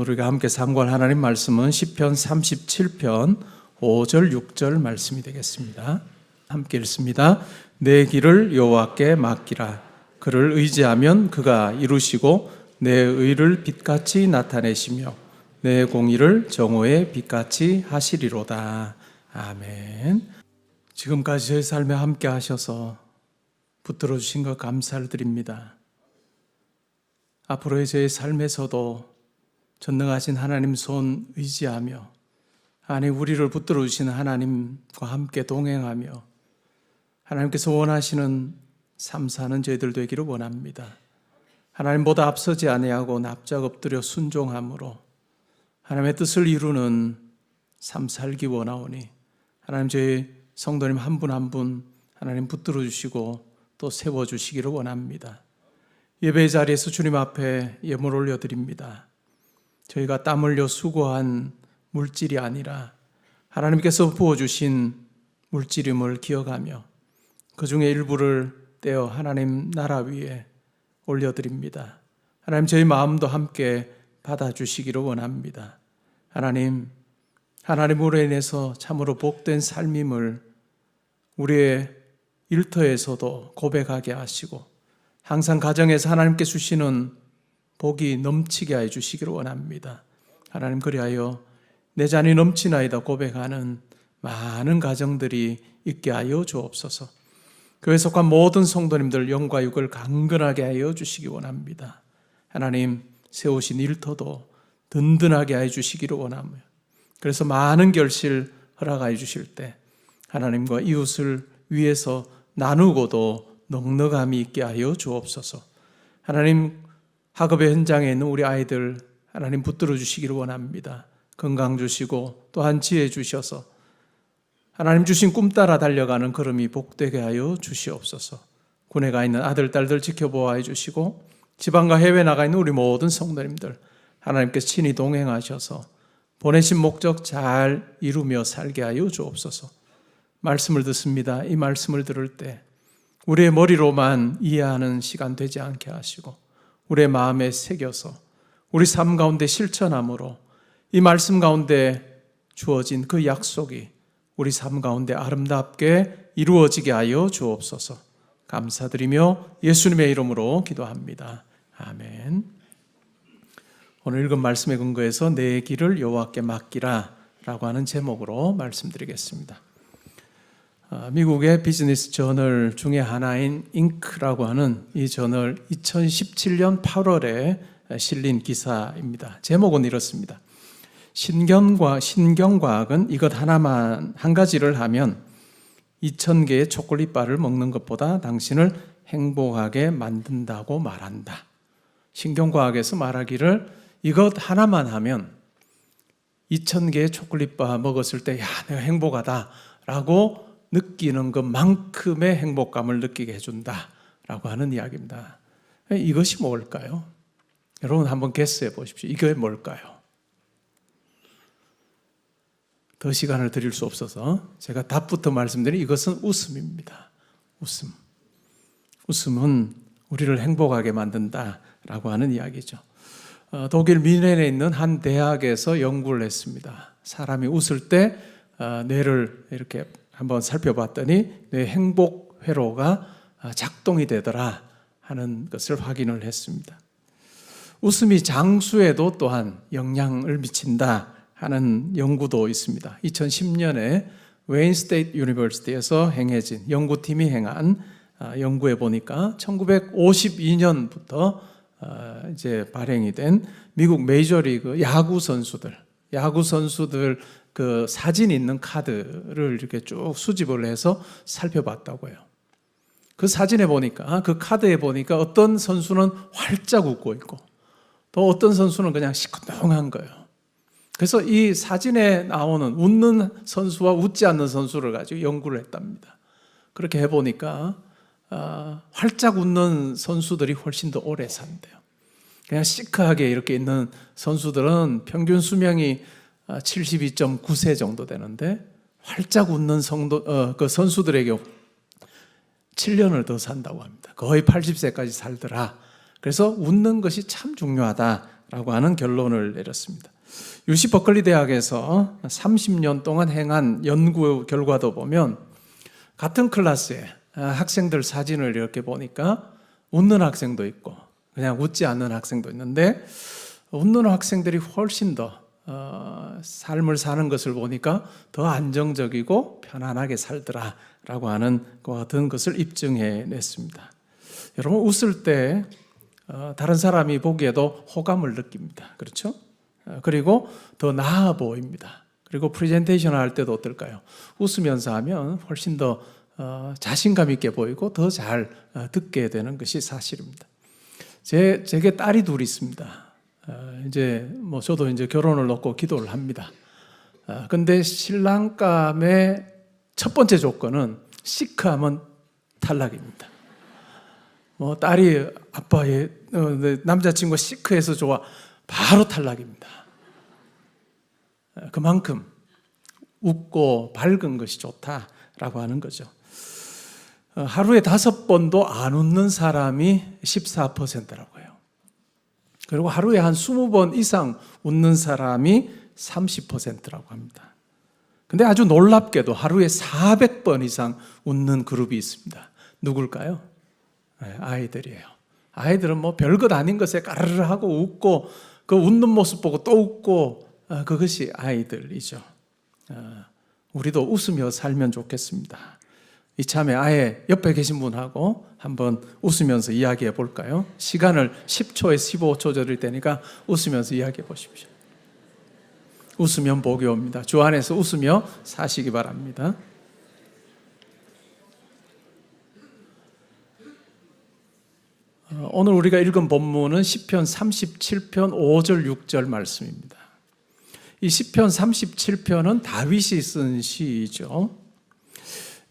오늘 우리가 함께 상고할 하나님 말씀은 시편 37편 5절 6절 말씀이 되겠습니다. 함께 읽습니다. 내 길을 여호와께 맡기라. 그를 의지하면 그가 이루시고 내 의를 빛같이 나타내시며 내 공의를 정오의 빛같이 하시리로다. 아멘. 지금까지 저의 삶에 함께 하셔서 붙들어 주신 것 감사를 드립니다. 앞으로의 저의 삶에서도 전능하신 하나님 손 의지하며 안에 우리를 붙들어 주시는 하나님과 함께 동행하며 하나님께서 원하시는 삶 사는 저희들 되기를 원합니다. 하나님보다 앞서지 아니하고 납작 엎드려 순종함으로 하나님의 뜻을 이루는 삶 살기 원하오니 하나님 저희 성도님 한 분 한 분 하나님 붙들어 주시고 또 세워주시기를 원합니다. 예배 자리에서 주님 앞에 예물 올려드립니다. 저희가 땀 흘려 수고한 물질이 아니라 하나님께서 부어주신 물질임을 기억하며 그 중에 일부를 떼어 하나님 나라 위에 올려드립니다. 하나님 저희 마음도 함께 받아주시기를 원합니다. 하나님으로 인해서 참으로 복된 삶임을 우리의 일터에서도 고백하게 하시고 항상 가정에서 하나님께 주시는 복이 넘치게 해 주시기를 원합니다. 하나님 그리하여 내 잔이 넘치나이다 고백하는 많은 가정들이 있게 하여 주옵소서. 교회 속한 모든 성도님들 영과 육을 강건하게 하여 주시기 원합니다. 하나님 세우신 일터도 든든하게 해 주시기를 원하며 그래서 많은 결실 허락하여 주실 때 하나님과 이웃을 위해서 나누고도 넉넉함이 있게 하여 주옵소서. 하나님 학업의 현장에 있는 우리 아이들 하나님 붙들어 주시기를 원합니다. 건강 주시고 또한 지혜 주셔서 하나님 주신 꿈 따라 달려가는 걸음이 복되게 하여 주시옵소서. 군에 가 있는 아들 딸들 지켜보아 주시고 지방과 해외 나가 있는 우리 모든 성도님들 하나님께서 친히 동행하셔서 보내신 목적 잘 이루며 살게 하여 주옵소서. 말씀을 듣습니다. 이 말씀을 들을 때 우리의 머리로만 이해하는 시간 되지 않게 하시고 우리의 마음에 새겨서 우리 삶 가운데 실천함으로 이 말씀 가운데 주어진 그 약속이 우리 삶 가운데 아름답게 이루어지게 하여 주옵소서. 감사드리며 예수님의 이름으로 기도합니다. 아멘. 오늘 읽은 말씀의 근거에서 내 길을 여호와께 맡기라 라고 하는 제목으로 말씀드리겠습니다. 미국의 비즈니스 저널 중에 하나인 잉크라고 하는 이 저널 2017년 8월에 실린 기사입니다. 제목은 이렇습니다. 신경과학은 이것 하나만 한 가지를 하면 2000개의 초콜릿바를 먹는 것보다 당신을 행복하게 만든다고 말한다. 신경과학에서 말하기를 이것 하나만 하면 2000개의 초콜릿바 먹었을 때 야 내가 행복하다라고 느끼는 것만큼의 행복감을 느끼게 해준다라고 하는 이야기입니다. 이것이 뭘까요? 여러분 한번 게스해 보십시오. 이게 뭘까요? 더 시간을 드릴 수 없어서 제가 답부터 말씀드린 이것은 웃음입니다. 웃음은 우리를 행복하게 만든다라고 하는 이야기죠. 독일 뮌헨에 있는 한 대학에서 연구를 했습니다. 사람이 웃을 때 뇌를 이렇게 한번 살펴봤더니 뇌 행복 회로가 작동이 되더라 하는 것을 확인을 했습니다. 웃음이 장수에도 또한 영향을 미친다 하는 연구도 있습니다. 2010년에 웨인 스테이트 유니버시티에서 행해진 연구팀이 행한 연구에 보니까 1952년부터 이제 발행이 된 미국 메이저리그 야구 선수들 그 사진 있는 카드를 이렇게 쭉 수집을 해서 살펴봤다고요. 그 사진에 보니까, 그 카드에 보니까 어떤 선수는 활짝 웃고 있고 또 어떤 선수는 그냥 시큰둥한 거예요. 그래서 이 사진에 나오는 웃는 선수와 웃지 않는 선수를 가지고 연구를 했답니다. 그렇게 해보니까 활짝 웃는 선수들이 훨씬 더 오래 산대요. 그냥 시크하게 이렇게 있는 선수들은 평균 수명이 72.9세 정도 되는데 활짝 웃는 그 선수들에게 7년을 더 산다고 합니다. 거의 80세까지 살더라. 그래서 웃는 것이 참 중요하다 라고 하는 결론을 내렸습니다. UC 버클리 대학에서 30년 동안 행한 연구 결과도 보면 같은 클래스에 학생들 사진을 이렇게 보니까 웃는 학생도 있고 그냥 웃지 않는 학생도 있는데 웃는 학생들이 훨씬 더 삶을 사는 것을 보니까 더 안정적이고 편안하게 살더라라고 하는 것과 같은 것을 입증해 냈습니다. 여러분 웃을 때 다른 사람이 보기에도 호감을 느낍니다. 그렇죠? 그리고 더 나아 보입니다. 그리고 프레젠테이션을 할 때도 어떨까요? 웃으면서 하면 훨씬 더 자신감 있게 보이고 더 잘 듣게 되는 것이 사실입니다. 제게 딸이 둘이 있습니다. 저도 이제 결혼을 놓고 기도를 합니다. 근데 신랑감의 첫 번째 조건은 시크하면 탈락입니다. 딸이 아빠의 남자친구가 시크해서 좋아, 바로 탈락입니다. 그만큼 웃고 밝은 것이 좋다라고 하는 거죠. 하루에 5번도 안 웃는 사람이 14%라고 해요. 그리고 하루에 한 20번 이상 웃는 사람이 30%라고 합니다. 근데 아주 놀랍게도 하루에 400번 이상 웃는 그룹이 있습니다. 누굴까요? 아이들이에요. 아이들은 별것 아닌 것에 까르르 하고 웃고 그 웃는 모습 보고 또 웃고 그것이 아이들이죠. 우리도 웃으며 살면 좋겠습니다. 이참에 아예 옆에 계신 분하고 한번 웃으면서 이야기해 볼까요? 시간을 10초에서 15초 드릴 테니까 웃으면서 이야기해 보십시오. 웃으면 복이 옵니다. 주 안에서 웃으며 사시기 바랍니다. 오늘 우리가 읽은 본문은 시편 37편 5절 6절 말씀입니다. 이 시편 37편은 다윗이 쓴 시이죠.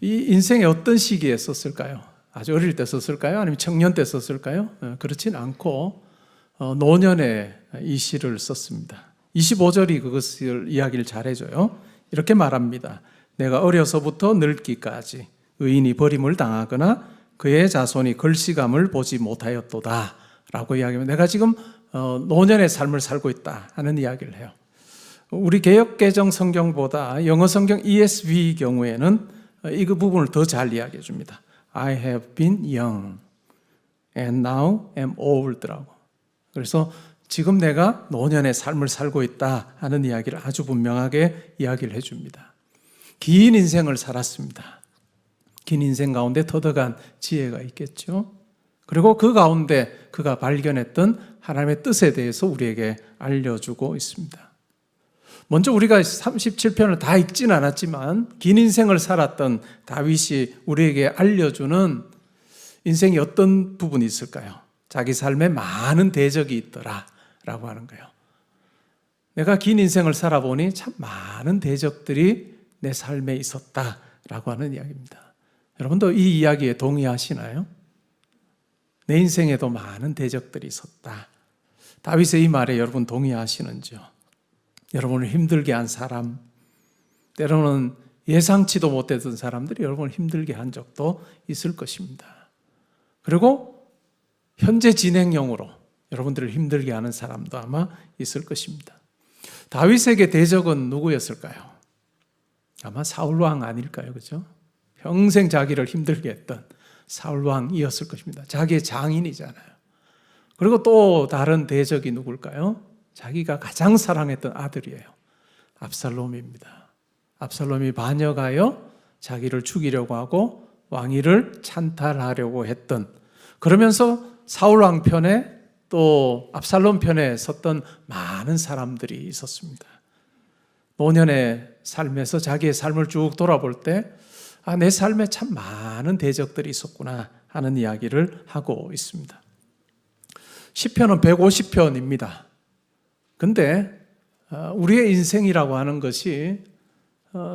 이 인생의 어떤 시기에 썼을까요? 아주 어릴 때 썼을까요? 아니면 청년 때 썼을까요? 그렇진 않고 노년에 이 시를 썼습니다. 25절이 그것을 이야기를 잘해줘요. 이렇게 말합니다. 내가 어려서부터 늙기까지 의인이 버림을 당하거나 그의 자손이 걸시감을 보지 못하였도다 라고 이야기하면 내가 지금 노년의 삶을 살고 있다 하는 이야기를 해요. 우리 개역개정 성경보다 영어 성경 ESV 경우에는 이 부분을 더 잘 이야기해 줍니다. I have been young and now am old라고. 그래서 지금 내가 노년의 삶을 살고 있다 하는 이야기를 아주 분명하게 이야기를 해줍니다. 긴 인생을 살았습니다. 긴 인생 가운데 터득한 지혜가 있겠죠. 그리고 그 가운데 그가 발견했던 하나님의 뜻에 대해서 우리에게 알려주고 있습니다. 먼저 우리가 37편을 다 읽진 않았지만 긴 인생을 살았던 다윗이 우리에게 알려주는 인생이 어떤 부분이 있을까요? 자기 삶에 많은 대적이 있더라 라고 하는 거예요. 내가 긴 인생을 살아보니 참 많은 대적들이 내 삶에 있었다 라고 하는 이야기입니다. 여러분도 이 이야기에 동의하시나요? 내 인생에도 많은 대적들이 있었다. 다윗의 이 말에 여러분 동의하시는지요? 여러분을 힘들게 한 사람, 때로는 예상치도 못했던 사람들이 여러분을 힘들게 한 적도 있을 것입니다. 그리고 현재 진행형으로 여러분들을 힘들게 하는 사람도 아마 있을 것입니다. 다윗에게 대적은 누구였을까요? 아마 사울왕 아닐까요? 그죠? 평생 자기를 힘들게 했던 사울왕이었을 것입니다. 자기의 장인이잖아요. 그리고 또 다른 대적이 누굴까요? 자기가 가장 사랑했던 아들이에요. 압살롬입니다. 압살롬이 반역하여 자기를 죽이려고 하고 왕위를 찬탈하려고 했던, 그러면서 사울왕 편에 또 압살롬 편에 섰던 많은 사람들이 있었습니다. 노년의 삶에서 자기의 삶을 쭉 돌아볼 때 내 삶에 참 많은 대적들이 있었구나 하는 이야기를 하고 있습니다. 시편은 150편입니다. 근데 우리의 인생이라고 하는 것이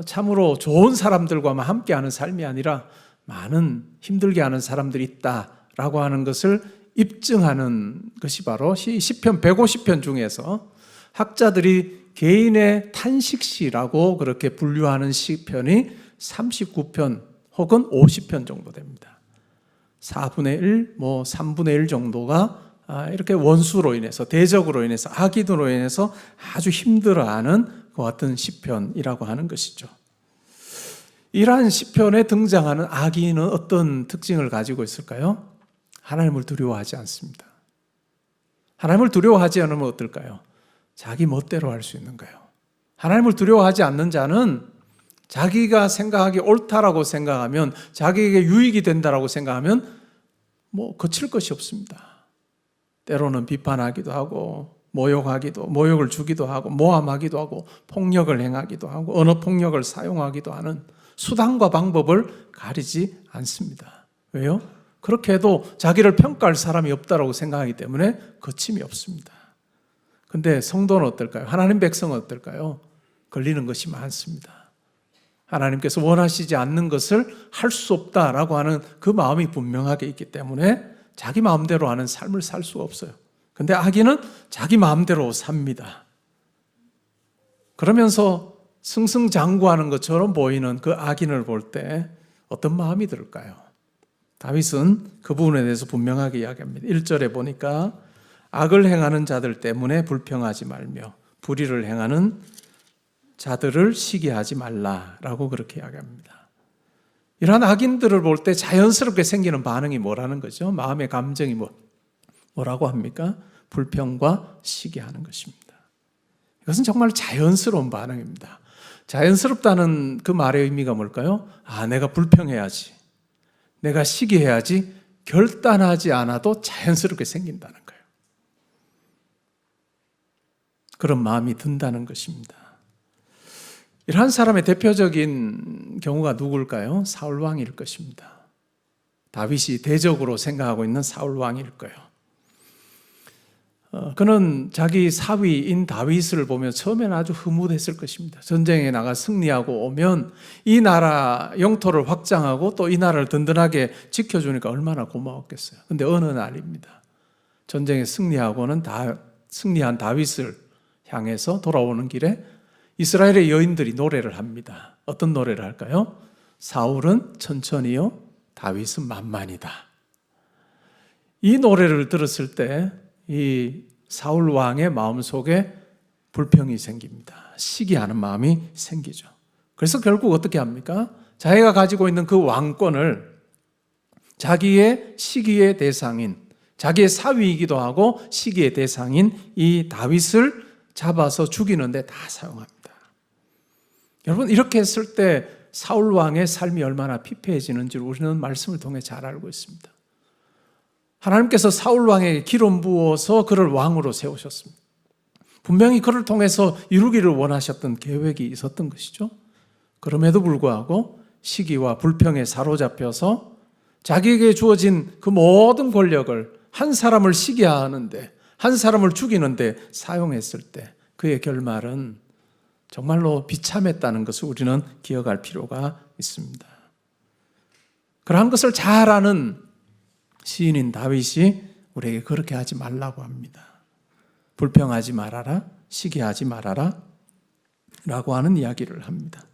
참으로 좋은 사람들과 함께하는 삶이 아니라 많은 힘들게 하는 사람들이 있다라고 하는 것을 입증하는 것이 바로 시편 150편 중에서 학자들이 개인의 탄식시라고 그렇게 분류하는 시편이 39편 혹은 50편 정도 됩니다. 4분의 1, 3분의 1 정도가 이렇게 원수로 인해서, 대적으로 인해서, 악인으로 인해서 아주 힘들어하는 그 같은 시편이라고 하는 것이죠. 이러한 시편에 등장하는 악인은 어떤 특징을 가지고 있을까요? 하나님을 두려워하지 않습니다. 하나님을 두려워하지 않으면 어떨까요? 자기 멋대로 할 수 있는 거예요. 하나님을 두려워하지 않는 자는 자기가 생각하기 옳다라고 생각하면, 자기에게 유익이 된다라고 생각하면 거칠 것이 없습니다. 때로는 비판하기도 하고, 모욕을 주기도 하고, 모함하기도 하고, 폭력을 행하기도 하고, 언어폭력을 사용하기도 하는 수단과 방법을 가리지 않습니다. 왜요? 그렇게 해도 자기를 평가할 사람이 없다라고 생각하기 때문에 거침이 없습니다. 근데 성도는 어떨까요? 하나님 백성은 어떨까요? 걸리는 것이 많습니다. 하나님께서 원하시지 않는 것을 할 수 없다라고 하는 그 마음이 분명하게 있기 때문에 자기 마음대로 하는 삶을 살 수가 없어요. 근데 악인은 자기 마음대로 삽니다. 그러면서 승승장구하는 것처럼 보이는 그 악인을 볼 때 어떤 마음이 들까요? 다윗은 그 부분에 대해서 분명하게 이야기합니다. 1절에 보니까 악을 행하는 자들 때문에 불평하지 말며 불의를 행하는 자들을 시기하지 말라라고 그렇게 이야기합니다. 이러한 악인들을 볼 때 자연스럽게 생기는 반응이 뭐라는 거죠? 마음의 감정이 뭐라고 합니까? 불평과 시기하는 것입니다. 이것은 정말 자연스러운 반응입니다. 자연스럽다는 그 말의 의미가 뭘까요? 내가 불평해야지, 내가 시기해야지, 결단하지 않아도 자연스럽게 생긴다는 거예요. 그런 마음이 든다는 것입니다. 이러한 사람의 대표적인 경우가 누굴까요? 사울 왕일 것입니다. 다윗이 대적으로 생각하고 있는 사울 왕일 거예요. 그는 자기 사위인 다윗을 보며 처음에는 아주 흐뭇했을 것입니다. 전쟁에 나가 승리하고 오면 이 나라 영토를 확장하고 또 이 나라를 든든하게 지켜주니까 얼마나 고마웠겠어요. 그런데 어느 날입니다. 전쟁에 승리하고는 승리한 다윗을 향해서 돌아오는 길에 이스라엘의 여인들이 노래를 합니다. 어떤 노래를 할까요? 사울은 천천히요, 다윗은 만만이다. 이 노래를 들었을 때 이 사울 왕의 마음속에 불평이 생깁니다. 시기하는 마음이 생기죠. 그래서 결국 어떻게 합니까? 자기가 가지고 있는 그 왕권을 자기의 시기의 대상인, 자기의 사위이기도 하고 시기의 대상인 이 다윗을 잡아서 죽이는데 다 사용합니다. 여러분, 이렇게 했을 때 사울 왕의 삶이 얼마나 피폐해지는지를 우리는 말씀을 통해 잘 알고 있습니다. 하나님께서 사울 왕에게 기름 부어서 그를 왕으로 세우셨습니다. 분명히 그를 통해서 이루기를 원하셨던 계획이 있었던 것이죠. 그럼에도 불구하고 시기와 불평에 사로잡혀서 자기에게 주어진 그 모든 권력을 한 사람을 시기하는데, 한 사람을 죽이는데 사용했을 때 그의 결말은 정말로 비참했다는 것을 우리는 기억할 필요가 있습니다. 그러한 것을 잘 아는 시인인 다윗이 우리에게 그렇게 하지 말라고 합니다. 불평하지 말아라, 시기하지 말아라 라고 하는 이야기를 합니다.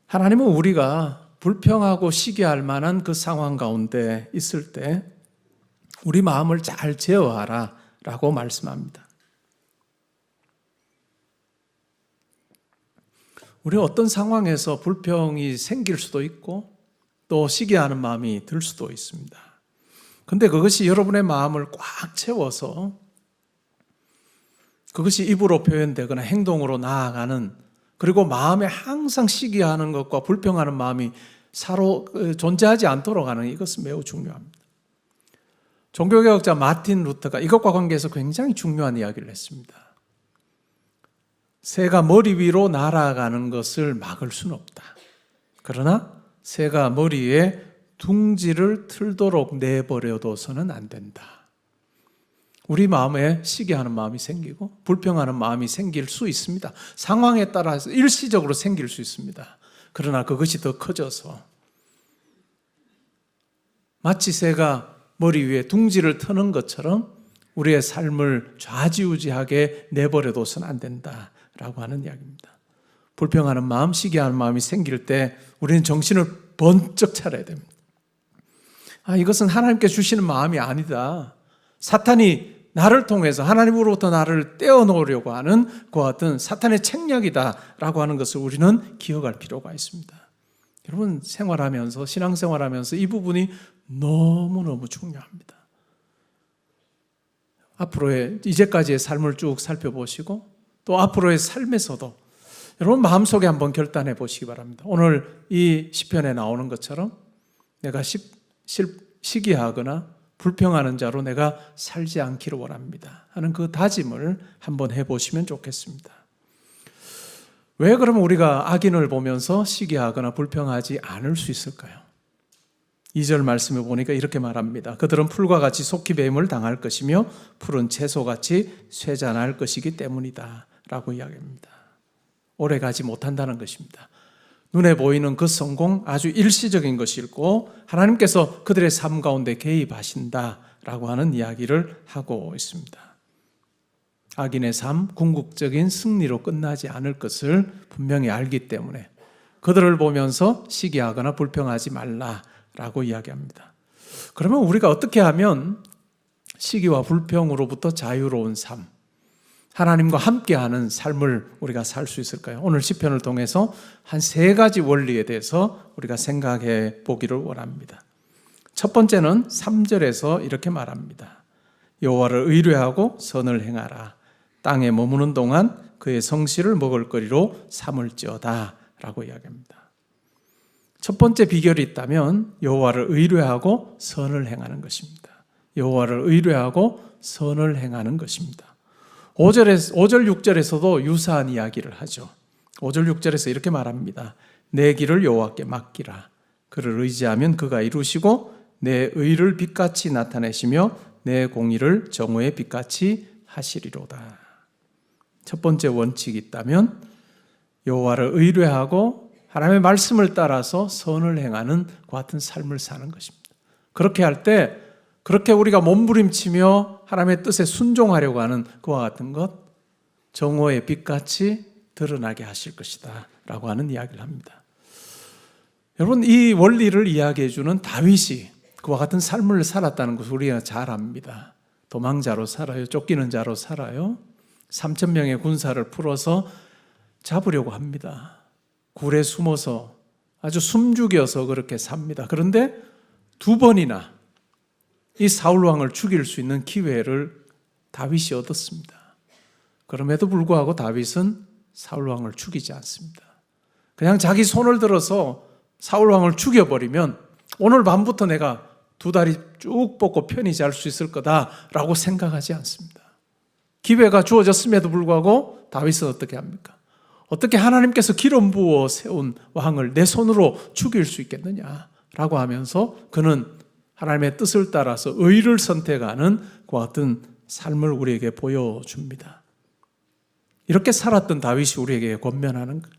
하나님은 우리가 불평하고 시기할 만한 그 상황 가운데 있을 때 우리 마음을 잘 제어하라 라고 말씀합니다. 우리 어떤 상황에서 불평이 생길 수도 있고 또 시기하는 마음이 들 수도 있습니다. 그런데 그것이 여러분의 마음을 꽉 채워서 그것이 입으로 표현되거나 행동으로 나아가는, 그리고 마음에 항상 시기하는 것과 불평하는 마음이 서로 존재하지 않도록 하는, 이것은 매우 중요합니다. 종교개혁자 마틴 루터가 이것과 관계해서 굉장히 중요한 이야기를 했습니다. 새가 머리 위로 날아가는 것을 막을 수는 없다. 그러나 새가 머리에 둥지를 틀도록 내버려둬서는 안 된다. 우리 마음에 시기하는 마음이 생기고 불평하는 마음이 생길 수 있습니다. 상황에 따라서 일시적으로 생길 수 있습니다. 그러나 그것이 더 커져서 마치 새가 머리 위에 둥지를 트는 것처럼 우리의 삶을 좌지우지하게 내버려둬서는 안 된다라고 하는 이야기입니다. 불평하는 마음, 시기하는 마음이 생길 때 우리는 정신을 번쩍 차려야 됩니다. 이것은 하나님께 주시는 마음이 아니다. 사탄이 나를 통해서 하나님으로부터 나를 떼어놓으려고 하는 그와 같은 사탄의 책략이다라고 하는 것을 우리는 기억할 필요가 있습니다. 여러분, 생활하면서, 신앙생활하면서 이 부분이 너무너무 중요합니다. 앞으로의, 이제까지의 삶을 쭉 살펴보시고 또 앞으로의 삶에서도 여러분 마음속에 한번 결단해 보시기 바랍니다. 오늘 이 시편에 나오는 것처럼 내가 시기하거나 불평하는 자로 내가 살지 않기를 원합니다 하는 그 다짐을 한번 해보시면 좋겠습니다. 왜 그러면 우리가 악인을 보면서 시기하거나 불평하지 않을 수 있을까요? 2절 말씀에 보니까 이렇게 말합니다. 그들은 풀과 같이 속히 뱀을 당할 것이며 푸른 채소같이 쇠잔할 것이기 때문이다 라고 이야기합니다. 오래 가지 못한다는 것입니다. 눈에 보이는 그 성공 아주 일시적인 것이고 하나님께서 그들의 삶 가운데 개입하신다라고 하는 이야기를 하고 있습니다. 악인의 삶, 궁극적인 승리로 끝나지 않을 것을 분명히 알기 때문에 그들을 보면서 시기하거나 불평하지 말라라고 이야기합니다. 그러면 우리가 어떻게 하면 시기와 불평으로부터 자유로운 삶, 하나님과 함께하는 삶을 우리가 살 수 있을까요? 오늘 시편을 통해서 한 3가지 원리에 대해서 우리가 생각해 보기를 원합니다. 첫 번째는 3절에서 이렇게 말합니다. 여호와를 의뢰하고 선을 행하라. 땅에 머무는 동안 그의 성실을 먹을거리로 삼을지어다 라고 이야기합니다. 첫 번째 비결이 있다면 여호와를 의뢰하고 선을 행하는 것입니다. 여호와를 의뢰하고 선을 행하는 것입니다. 5절, 6절에서도 유사한 이야기를 하죠. 5절, 6절에서 이렇게 말합니다. 내 길을 여호와께 맡기라. 그를 의지하면 그가 이루시고 내 의를 빛같이 나타내시며 내 공의를 정오의 빛같이 하시리로다. 첫 번째 원칙이 있다면 여호와를 의뢰하고 하나님의 말씀을 따라서 선을 행하는 그 같은 삶을 사는 것입니다. 그렇게 할 때 그렇게 우리가 몸부림치며 하나님의 뜻에 순종하려고 하는 그와 같은 것 정오의 빛같이 드러나게 하실 것이다 라고 하는 이야기를 합니다. 여러분, 이 원리를 이야기해 주는 다윗이 그와 같은 삶을 살았다는 것을 우리가 잘 압니다. 도망자로 살아요. 쫓기는 자로 살아요. 3,000명의 군사를 풀어서 잡으려고 합니다. 굴에 숨어서 아주 숨죽여서 그렇게 삽니다. 그런데 2번이나 이 사울 왕을 죽일 수 있는 기회를 다윗이 얻었습니다. 그럼에도 불구하고 다윗은 사울 왕을 죽이지 않습니다. 그냥 자기 손을 들어서 사울 왕을 죽여버리면 오늘 밤부터 내가 2다리 쭉 뻗고 편히 잘 수 있을 거다라고 생각하지 않습니다. 기회가 주어졌음에도 불구하고 다윗은 어떻게 합니까? 어떻게 하나님께서 기름 부어 세운 왕을 내 손으로 죽일 수 있겠느냐라고 하면서 그는 하나님의 뜻을 따라서 의를 선택하는 그와 같은 삶을 우리에게 보여줍니다. 이렇게 살았던 다윗이 우리에게 권면하는 것,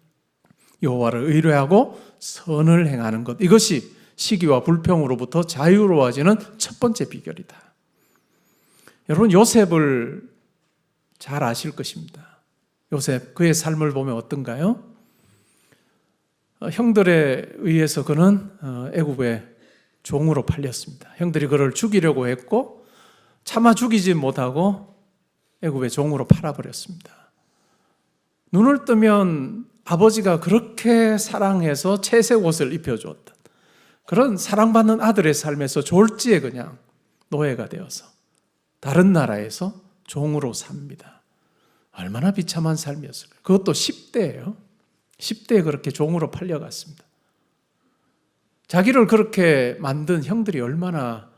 여호와를 의뢰하고 선을 행하는 것, 이것이 시기와 불평으로부터 자유로워지는 첫 번째 비결이다. 여러분, 요셉을 잘 아실 것입니다. 요셉, 그의 삶을 보면 어떤가요? 형들에 의해서 그는 애굽의 종으로 팔렸습니다. 형들이 그를 죽이려고 했고 차마 죽이지 못하고 애굽의 종으로 팔아버렸습니다. 눈을 뜨면 아버지가 그렇게 사랑해서 채색 옷을 입혀주었던 그런 사랑받는 아들의 삶에서 졸지에 그냥 노예가 되어서 다른 나라에서 종으로 삽니다. 얼마나 비참한 삶이었을까요? 그것도 10대예요. 10대에 그렇게 종으로 팔려갔습니다. 자기를 그렇게 만든 형들이 얼마나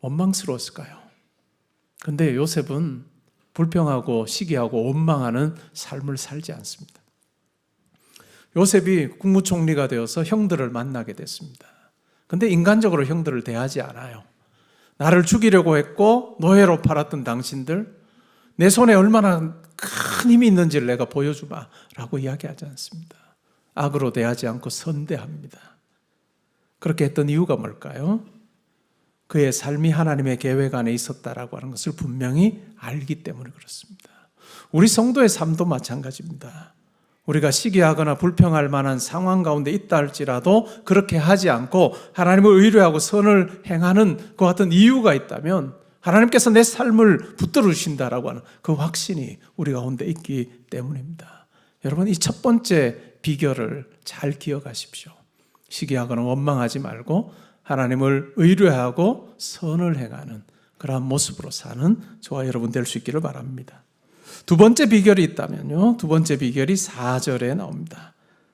원망스러웠을까요? 그런데 요셉은 불평하고 시기하고 원망하는 삶을 살지 않습니다. 요셉이 국무총리가 되어서 형들을 만나게 됐습니다. 그런데 인간적으로 형들을 대하지 않아요. 나를 죽이려고 했고 노예로 팔았던 당신들, 내 손에 얼마나 큰 힘이 있는지를 내가 보여주마 라고 이야기하지 않습니다. 악으로 대하지 않고 선대합니다. 그렇게 했던 이유가 뭘까요? 그의 삶이 하나님의 계획 안에 있었다라고 하는 것을 분명히 알기 때문에 그렇습니다. 우리 성도의 삶도 마찬가지입니다. 우리가 시기하거나 불평할 만한 상황 가운데 있다 할지라도 그렇게 하지 않고 하나님을 의뢰하고 선을 행하는 그 같은 이유가 있다면 하나님께서 내 삶을 붙들어 주신다라고 하는 그 확신이 우리 가운데 있기 때문입니다. 여러분, 이 첫 번째 비결을 잘 기억하십시오. 시기하거나 원망하지 말고 하나님을 의뢰하고 선을 행하는 그러한 모습으로 사는 저와 여러분 될 수 있기를 바랍니다. 두 번째 비결이 있다면요, 두 번째 비결이 4절에 나옵니다.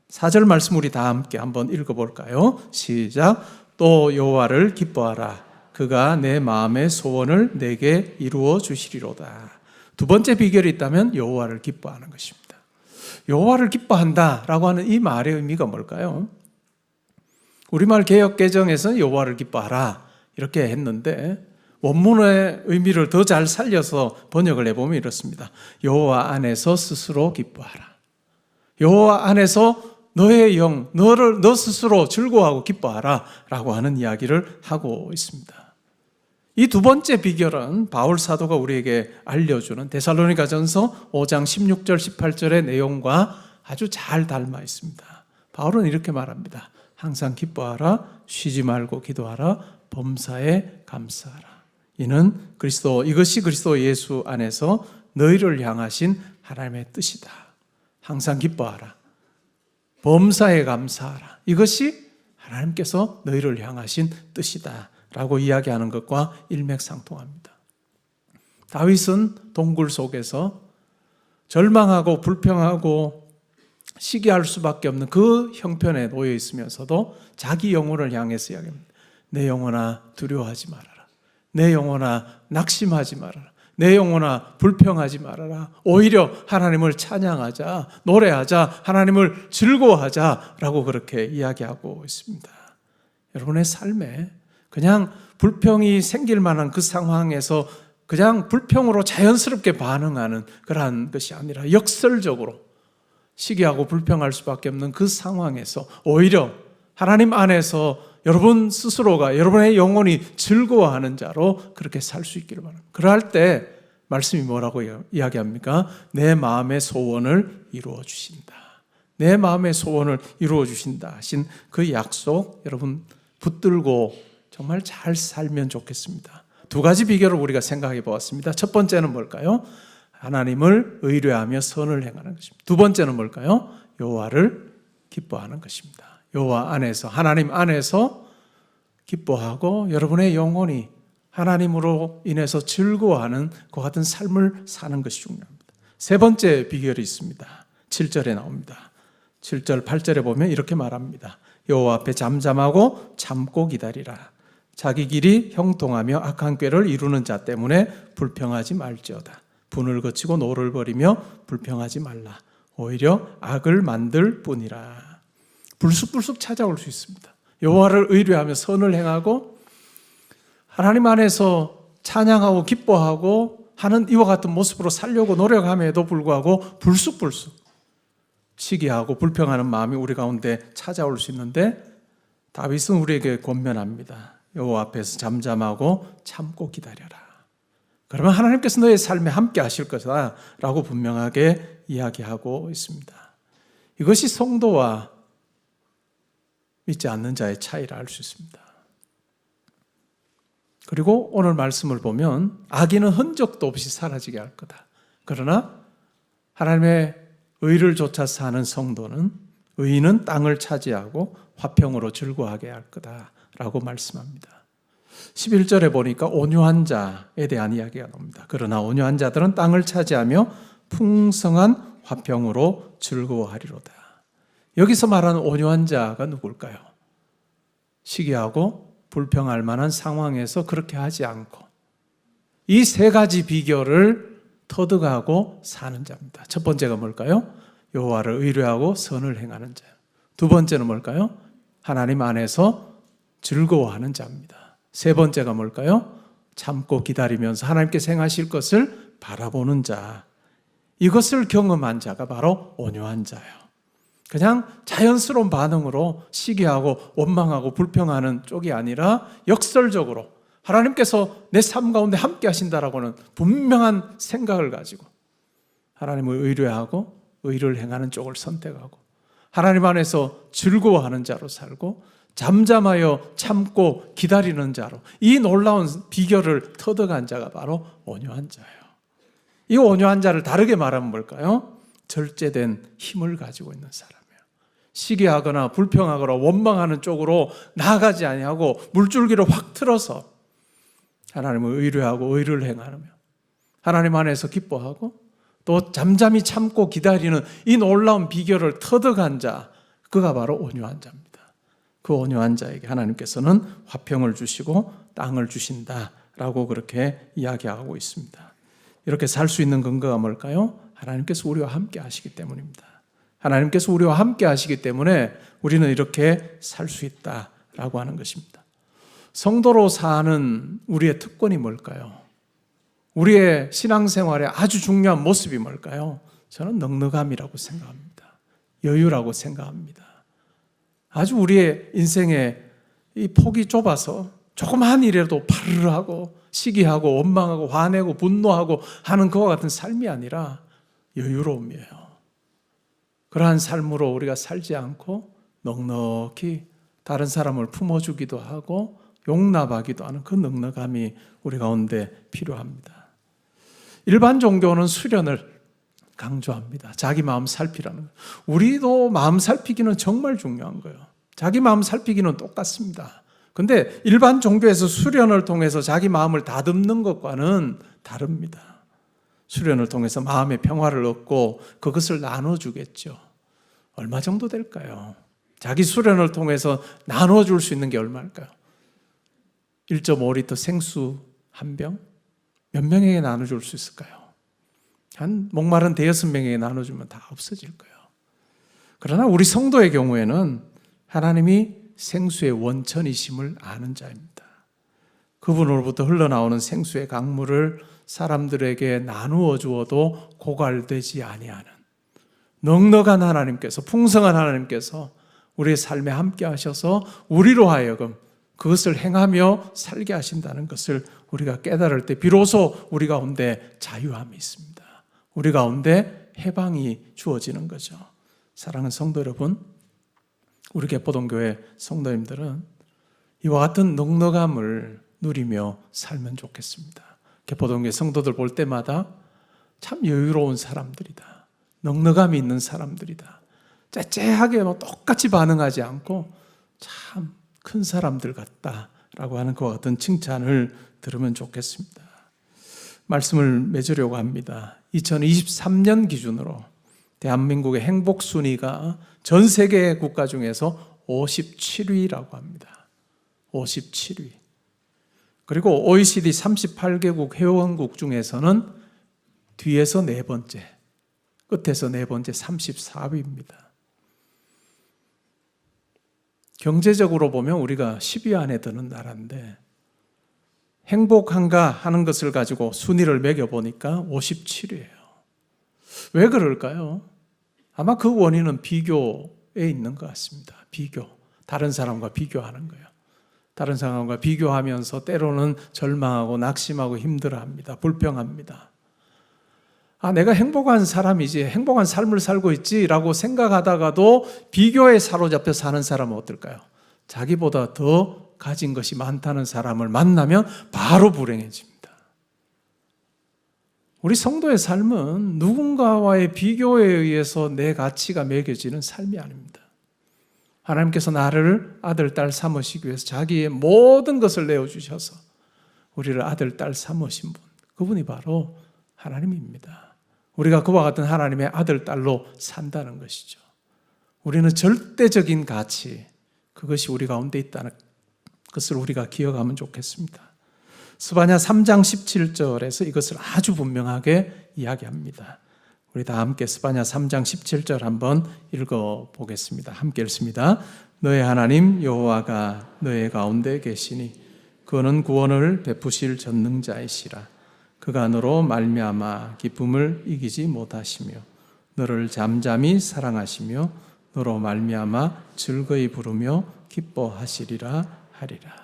4절 말씀 우리 다 함께 한번 읽어볼까요? 시작. 또 여호와를 기뻐하라. 그가 내 마음의 소원을 내게 이루어 주시리로다. 두 번째 비결이 있다면 여호와를 기뻐하는 것입니다. 여호와를 기뻐한다라고 하는 이 말의 의미가 뭘까요? 우리말 개역 개정에서는 여호와를 기뻐하라 이렇게 했는데 원문의 의미를 더 잘 살려서 번역을 해보면 이렇습니다. 여호와 안에서 스스로 기뻐하라. 여호와 안에서 너의 영, 너 스스로 즐거워하고 기뻐하라 라고 하는 이야기를 하고 있습니다. 이 두 번째 비결은 바울 사도가 우리에게 알려주는 데살로니가전서 5장 16절 18절의 내용과 아주 잘 닮아 있습니다. 바울은 이렇게 말합니다. 항상 기뻐하라, 쉬지 말고 기도하라, 범사에 감사하라. 이것이 그리스도 예수 안에서 너희를 향하신 하나님의 뜻이다. 항상 기뻐하라, 범사에 감사하라. 이것이 하나님께서 너희를 향하신 뜻이다 라고 이야기하는 것과 일맥상통합니다. 다윗은 동굴 속에서 절망하고 불평하고 시기할 수밖에 없는 그 형편에 놓여 있으면서도 자기 영혼을 향해서 이야기합니다. 내 영혼아 두려워하지 말아라. 내 영혼아 낙심하지 말아라. 내 영혼아 불평하지 말아라. 오히려 하나님을 찬양하자, 노래하자, 하나님을 즐거워하자라고 그렇게 이야기하고 있습니다. 여러분의 삶에 그냥 불평이 생길 만한 그 상황에서 그냥 불평으로 자연스럽게 반응하는 그러한 것이 아니라 역설적으로 시기하고 불평할 수밖에 없는 그 상황에서 오히려 하나님 안에서 여러분 스스로가 여러분의 영혼이 즐거워하는 자로 그렇게 살 수 있기를 바랍니다. 그럴 때 말씀이 뭐라고 이야기합니까? 내 마음의 소원을 이루어 주신다. 내 마음의 소원을 이루어 주신다 하신 그 약속 여러분 붙들고 정말 잘 살면 좋겠습니다. 두 가지 비결을 우리가 생각해 보았습니다. 첫 번째는 뭘까요? 하나님을 의뢰하며 선을 행하는 것입니다. 두 번째는 뭘까요? 여호와를 기뻐하는 것입니다. 여호와 안에서, 하나님 안에서 기뻐하고 여러분의 영혼이 하나님으로 인해서 즐거워하는 그 같은 삶을 사는 것이 중요합니다. 세 번째 비결이 있습니다. 7절에 나옵니다. 7절, 8절에 보면 이렇게 말합니다. 여호와 앞에 잠잠하고 참고 기다리라. 자기 길이 형통하며 악한 꾀를 이루는 자 때문에 불평하지 말지어다. 분을 거치고 노를 버리며 불평하지 말라. 오히려 악을 만들 뿐이라. 불쑥불쑥 찾아올 수 있습니다. 여호와를 의뢰하며 선을 행하고 하나님 안에서 찬양하고 기뻐하고 하는 이와 같은 모습으로 살려고 노력함에도 불구하고 불쑥불쑥 시기하고 불평하는 마음이 우리 가운데 찾아올 수 있는데 다윗은 우리에게 권면합니다. 여호와 앞에서 잠잠하고 참고 기다려라. 그러면 하나님께서 너의 삶에 함께 하실 것이다 라고 분명하게 이야기하고 있습니다. 이것이 성도와 믿지 않는 자의 차이를 알 수 있습니다. 그리고 오늘 말씀을 보면 악인은 흔적도 없이 사라지게 할 거다. 그러나 하나님의 의를 쫓아 사는 성도는 의인은 땅을 차지하고 화평으로 즐거워하게 할 거다라고 말씀합니다. 11절에 보니까 온유한 자에 대한 이야기가 나옵니다. 그러나 온유한 자들은 땅을 차지하며 풍성한 화평으로 즐거워하리로다. 여기서 말하는 온유한 자가 누굴까요? 시기하고 불평할 만한 상황에서 그렇게 하지 않고 이 세 가지 비결을 터득하고 사는 자입니다. 첫 번째가 뭘까요? 여호와를 의뢰하고 선을 행하는 자예요. 두 번째는 뭘까요? 하나님 안에서 즐거워하는 자입니다. 세 번째가 뭘까요? 참고 기다리면서 하나님께서 행하실 것을 바라보는 자. 이것을 경험한 자가 바로 온유한 자예요. 그냥 자연스러운 반응으로 시기하고 원망하고 불평하는 쪽이 아니라 역설적으로 하나님께서 내 삶 가운데 함께 하신다라고는 분명한 생각을 가지고 하나님을 의뢰하고 의를 행하는 쪽을 선택하고 하나님 안에서 즐거워하는 자로 살고 잠잠하여 참고 기다리는 자로, 이 놀라운 비결을 터득한 자가 바로 온유한 자예요. 이 온유한 자를 다르게 말하면 뭘까요? 절제된 힘을 가지고 있는 사람이에요. 시기하거나 불평하거나 원망하는 쪽으로 나아가지 아니하고 물줄기를 확 틀어서 하나님을 의뢰하고 의를 행하며 하나님 안에서 기뻐하고 또 잠잠히 참고 기다리는 이 놀라운 비결을 터득한 자, 그가 바로 온유한 자입니다. 그 온유한 자에게 하나님께서는 화평을 주시고 땅을 주신다라고 그렇게 이야기하고 있습니다. 이렇게 살 수 있는 근거가 뭘까요? 하나님께서 우리와 함께 하시기 때문입니다. 하나님께서 우리와 함께 하시기 때문에 우리는 이렇게 살 수 있다라고 하는 것입니다. 성도로 사는 우리의 특권이 뭘까요? 우리의 신앙생활의 아주 중요한 모습이 뭘까요? 저는 넉넉함이라고 생각합니다. 여유라고 생각합니다. 아주 우리의 인생의 이 폭이 좁아서 조그마한 일에도 파르르 하고 시기하고 원망하고 화내고 분노하고 하는 그와 같은 삶이 아니라 여유로움이에요. 그러한 삶으로 우리가 살지 않고 넉넉히 다른 사람을 품어주기도 하고 용납하기도 하는 그 넉넉함이 우리 가운데 필요합니다. 일반 종교는 수련을 강조합니다. 자기 마음 살피라는 거예요. 우리도 마음 살피기는 정말 중요한 거예요. 자기 마음 살피기는 똑같습니다. 근데 일반 종교에서 수련을 통해서 자기 마음을 다듬는 것과는 다릅니다. 수련을 통해서 마음의 평화를 얻고 그것을 나눠주겠죠. 얼마 정도 될까요? 자기 수련을 통해서 나눠줄 수 있는 게 얼마일까요? 1.5리터 생수 한 병? 몇 명에게 나눠줄 수 있을까요? 한 목마른 5-6명에게 나눠주면 다 없어질 거예요. 그러나 우리 성도의 경우에는 하나님이 생수의 원천이심을 아는 자입니다. 그분으로부터 흘러나오는 생수의 강물을 사람들에게 나누어 주어도 고갈되지 아니하는 넉넉한 하나님께서, 풍성한 하나님께서 우리의 삶에 함께 하셔서 우리로 하여금 그것을 행하며 살게 하신다는 것을 우리가 깨달을 때 비로소 우리 가운데 자유함이 있습니다. 우리 가운데 해방이 주어지는 거죠. 사랑하는 성도 여러분, 우리 개포동교회 성도님들은 이와 같은 넉넉함을 누리며 살면 좋겠습니다. 개포동교회 성도들 볼 때마다 참 여유로운 사람들이다, 넉넉함이 있는 사람들이다, 째째하게 똑같이 반응하지 않고 참 큰 사람들 같다라고 하는 것 같은 칭찬을 들으면 좋겠습니다. 말씀을 맺으려고 합니다. 2023년 기준으로 대한민국의 행복 순위가 전 세계 국가 중에서 57위라고 합니다. 57위. 그리고 OECD 38개국 회원국 중에서는 뒤에서 네 번째, 끝에서 네 번째 34위입니다. 경제적으로 보면 우리가 10위 안에 드는 나라인데 행복한가 하는 것을 가지고 순위를 매겨보니까 57위예요. 왜 그럴까요? 아마 그 원인은 비교에 있는 것 같습니다. 비교. 다른 사람과 비교하는 거예요. 다른 사람과 비교하면서 때로는 절망하고 낙심하고 힘들어합니다. 불평합니다. 내가 행복한 사람이지, 행복한 삶을 살고 있지라고 생각하다가도 비교에 사로잡혀 사는 사람은 어떨까요? 자기보다 더 가진 것이 많다는 사람을 만나면 바로 불행해집니다. 우리 성도의 삶은 누군가와의 비교에 의해서 내 가치가 매겨지는 삶이 아닙니다. 하나님께서 나를 아들, 딸 삼으시기 위해서 자기의 모든 것을 내어주셔서 우리를 아들, 딸 삼으신 분, 그분이 바로 하나님입니다. 우리가 그와 같은 하나님의 아들, 딸로 산다는 것이죠. 우리는 절대적인 가치, 그것이 우리 가운데 있다는 것을 우리가 기억하면 좋겠습니다. 스바냐 3장 17절에서 이것을 아주 분명하게 이야기합니다. 우리 다 함께 스바냐 3장 17절 한번 읽어보겠습니다. 함께 읽습니다. 너의 하나님 여호와가 너의 가운데 계시니 그는 구원을 베푸실 전능자이시라. 그가 너로 말미암아 기쁨을 이기지 못하시며 너를 잠잠히 사랑하시며 너로 말미암아 즐거이 부르며 기뻐하시리라 하리라.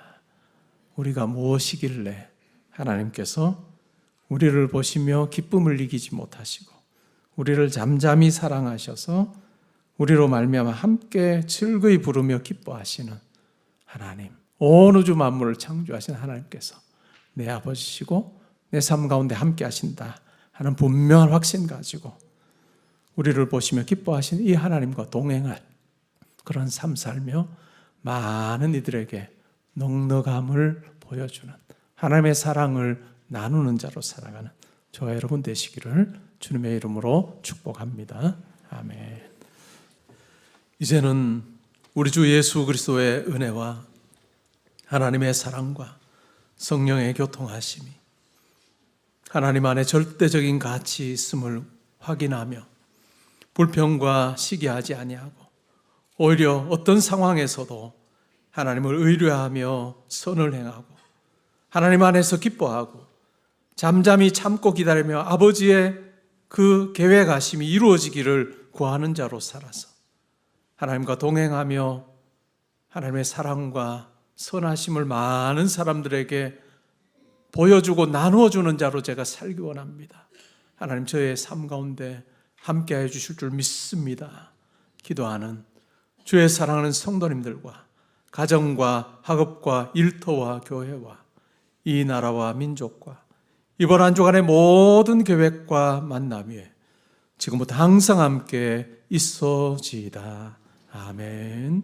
우리가 무엇이길래 하나님께서 우리를 보시며 기쁨을 이기지 못하시고 우리를 잠잠히 사랑하셔서 우리로 말미암아 함께 즐거이 부르며 기뻐하시는 하나님, 온 우주 만물을 창조하신 하나님께서 내 아버지시고 내 삶 가운데 함께 하신다 하는 분명한 확신 가지고 우리를 보시며 기뻐하시는 이 하나님과 동행할 그런 삶 살며 많은 이들에게 넉넉함을 보여주는 하나님의 사랑을 나누는 자로 살아가는 저와 여러분 되시기를 주님의 이름으로 축복합니다. 아멘. 이제는 우리 주 예수 그리스도의 은혜와 하나님의 사랑과 성령의 교통하심이 하나님 안에 절대적인 가치 있음을 확인하며 불평과 시기하지 아니하고 오히려 어떤 상황에서도 하나님을 의뢰하며 선을 행하고 하나님 안에서 기뻐하고 잠잠히 참고 기다리며 아버지의 그 계획하심이 이루어지기를 구하는 자로 살아서 하나님과 동행하며 하나님의 사랑과 선하심을 많은 사람들에게 보여주고 나누어주는 자로 제가 살기 원합니다. 하나님 저의 삶 가운데 함께해 주실 줄 믿습니다. 기도하는 주의 사랑하는 성도님들과 가정과 학업과 일터와 교회와 이 나라와 민족과 이번 한 주간의 모든 계획과 만남 위에 지금부터 항상 함께 있어지이다. 아멘.